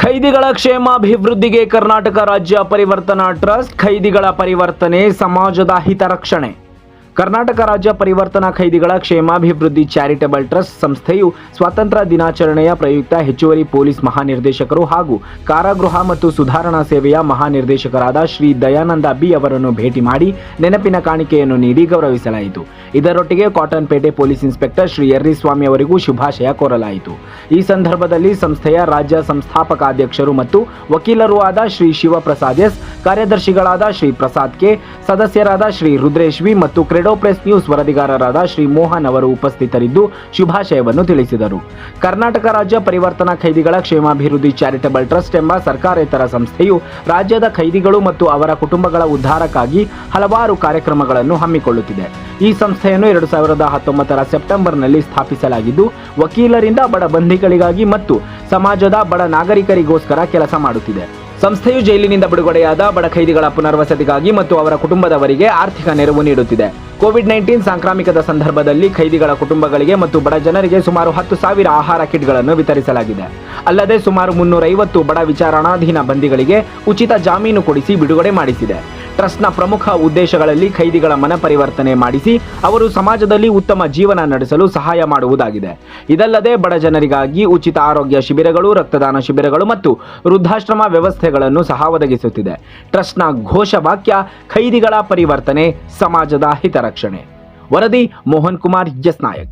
ಖೈದಿಗಳ ಕ್ಷೇಮಾಭಿವೃದ್ಧಿಗೆ ಕರ್ನಾಟಕ ರಾಜ್ಯ ಪರಿವರ್ತನಾ ಟ್ರಸ್ಟ್ ಖೈದಿಗಳ ಪರಿವರ್ತನೆ ಸಮಾಜದ ಹಿತರಕ್ಷಣೆ. ಕರ್ನಾಟಕ ರಾಜ್ಯ ಪರಿವರ್ತನಾ ಖೈದಿಗಳ ಕ್ಷೇಮಾಭಿವೃದ್ಧಿ ಚಾರಿಟಬಲ್ ಟ್ರಸ್ಟ್ ಸಂಸ್ಥೆಯು ಸ್ವಾತಂತ್ರ್ಯ ದಿನಾಚರಣೆಯ ಪ್ರಯುಕ್ತ ಹೆಚ್ಚುವರಿ ಪೊಲೀಸ್ ಮಹಾನಿರ್ದೇಶಕರು ಹಾಗೂ ಕಾರಾಗೃಹ ಮತ್ತು ಸುಧಾರಣಾ ಸೇವೆಯ ಮಹಾನಿರ್ದೇಶಕರಾದ ಶ್ರೀ ದಯಾನಂದ ಬಿ ಅವರನ್ನು ಭೇಟಿ ಮಾಡಿ ನೆನಪಿನ ಕಾಣಿಕೆಯನ್ನು ನೀಡಿ ಗೌರವಿಸಲಾಯಿತು. ಇದರೊಟ್ಟಿಗೆ ಕಾಟನ್ಪೇಟೆ ಪೊಲೀಸ್ ಇನ್ಸ್ಪೆಕ್ಟರ್ ಶ್ರೀ ಯರ್ರಿಸ್ವಾಮಿ ಅವರಿಗೂ ಶುಭಾಶಯ ಕೋರಲಾಯಿತು. ಈ ಸಂದರ್ಭದಲ್ಲಿ ಸಂಸ್ಥೆಯ ರಾಜ್ಯ ಸಂಸ್ಥಾಪಕ ಅಧ್ಯಕ್ಷರು ಮತ್ತು ವಕೀಲರೂ ಆದ ಶ್ರೀ ಶಿವಪ್ರಸಾದ್ ಎಸ್, ಕಾರ್ಯದರ್ಶಿಗಳಾದ ಶ್ರೀ ಪ್ರಸಾದ್ ಕೆ, ಸದಸ್ಯರಾದ ಶ್ರೀ ರುದ್ರೇಶ್ ವಿ ಮತ್ತು ಕ್ರೆಡೋ ಪ್ರೆಸ್ ನ್ಯೂಸ್ ವರದಿಗಾರರಾದ ಶ್ರೀ ಮೋಹನ್ ಅವರು ಉಪಸ್ಥಿತರಿದ್ದು ಶುಭಾಶಯವನ್ನು ತಿಳಿಸಿದರು. ಕರ್ನಾಟಕ ರಾಜ್ಯ ಪರಿವರ್ತನಾ ಖೈದಿಗಳ ಕ್ಷೇಮಾಭಿವೃದ್ಧಿ ಚಾರಿಟಬಲ್ ಟ್ರಸ್ಟ್ ಎಂಬ ಸರ್ಕಾರೇತರ ಸಂಸ್ಥೆಯು ರಾಜ್ಯದ ಖೈದಿಗಳು ಮತ್ತು ಅವರ ಕುಟುಂಬಗಳ ಉದ್ಧಾರಕ್ಕಾಗಿ ಹಲವಾರು ಕಾರ್ಯಕ್ರಮಗಳನ್ನು ಹಮ್ಮಿಕೊಳ್ಳುತ್ತಿದೆ. ಈ ಸಂಸ್ಥೆಯನ್ನು 2019ರ ಸೆಪ್ಟೆಂಬರ್ನಲ್ಲಿ ಸ್ಥಾಪಿಸಲಾಗಿದ್ದು, ವಕೀಲರಿಂದ ಬಡ ಬಂಧಿಗಳಿಗಾಗಿ ಮತ್ತು ಸಮಾಜದ ಬಡ ನಾಗರಿಕರಿಗೋಸ್ಕರ ಕೆಲಸ ಮಾಡುತ್ತಿದೆ. ಸಂಸ್ಥೆಯು ಜೈಲಿನಿಂದ ಬಿಡುಗಡೆಯಾದ ಬಡ ಖೈದಿಗಳ ಪುನರ್ವಸತಿಗಾಗಿ ಮತ್ತು ಅವರ ಕುಟುಂಬದವರಿಗೆ ಆರ್ಥಿಕ ನೆರವು ನೀಡುತ್ತಿದೆ. ಕೋವಿಡ್-19 ಸಾಂಕ್ರಾಮಿಕದ ಸಂದರ್ಭದಲ್ಲಿ ಖೈದಿಗಳ ಕುಟುಂಬಗಳಿಗೆ ಮತ್ತು ಬಡ ಜನರಿಗೆ ಸುಮಾರು 10,000 ಆಹಾರ ಕಿಟ್ಗಳನ್ನು ವಿತರಿಸಲಾಗಿದೆ. ಅಲ್ಲದೆ ಸುಮಾರು 350 ಬಡ ವಿಚಾರಣಾಧೀನ ಬಂಧಿಗಳಿಗೆ ಉಚಿತ ಜಾಮೀನು ಕೊಡಿಸಿ ಬಿಡುಗಡೆ ಮಾಡಿಸಿದೆ. ಟ್ರಸ್ಟ್ನ ಪ್ರಮುಖ ಉದ್ದೇಶಗಳಲ್ಲಿ ಖೈದಿಗಳ ಮನ ಪರಿವರ್ತನೆ ಮಾಡಿಸಿ ಅವರು ಸಮಾಜದಲ್ಲಿ ಉತ್ತಮ ಜೀವನ ನಡೆಸಲು ಸಹಾಯ ಮಾಡುವುದಾಗಿದೆ. ಇದಲ್ಲದೆ ಬಡ ಜನರಿಗಾಗಿ ಉಚಿತ ಆರೋಗ್ಯ ಶಿಬಿರಗಳು, ರಕ್ತದಾನ ಶಿಬಿರಗಳು ಮತ್ತು ವೃದ್ಧಾಶ್ರಮ ವ್ಯವಸ್ಥೆಗಳನ್ನು ಸಹ ಒದಗಿಸುತ್ತಿದೆ. ಟ್ರಸ್ಟ್ನ ಘೋಷವಾಕ್ಯ ಖೈದಿಗಳ ಪರಿವರ್ತನೆ ಸಮಾಜದ ಹಿತರಕ್ಷಣೆ. ವರದಿ ಮೋಹನ್ ಕುಮಾರ್ ಎಸ್ ನಾಯಕ್.